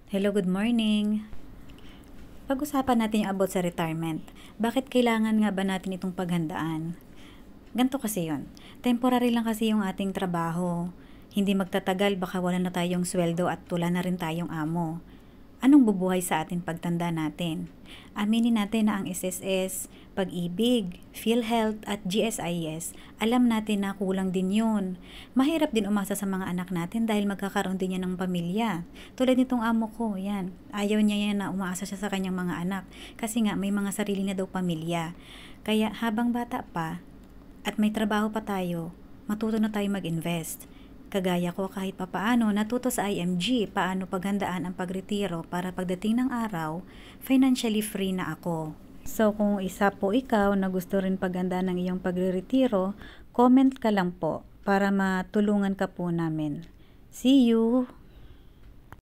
Hello, good morning. Pag-usapan natin yung about sa retirement. Bakit kailangan nga ba natin itong paghandaan? Ganito kasi yon. Temporary lang kasi yung ating trabaho. Hindi magtatagal, baka wala na tayong sweldo at wala na rin tayong amo. Anong bubuhay sa atin pagtanda natin? Aminin natin na ang SSS, Pag-ibig, PhilHealth at GSIS, alam natin na kulang din yun. Mahirap din umasa sa mga anak natin dahil magkakaroon din yan ng pamilya. Tulad nitong amo ko, yan. Ayaw niya yan na umaasa siya sa kanyang mga anak kasi nga may mga sarili na daw pamilya. Kaya habang bata pa at may trabaho pa tayo, matuto na tayo mag-invest. Kagaya ko kahit papaano natuto sa IMG paano paghandaan ang pagretiro para pagdating ng araw, financially free na ako. So kung isa po ikaw na gusto rin paghandaan ng iyong pagre-retiro, comment ka lang po para matulungan ka po namin. See you!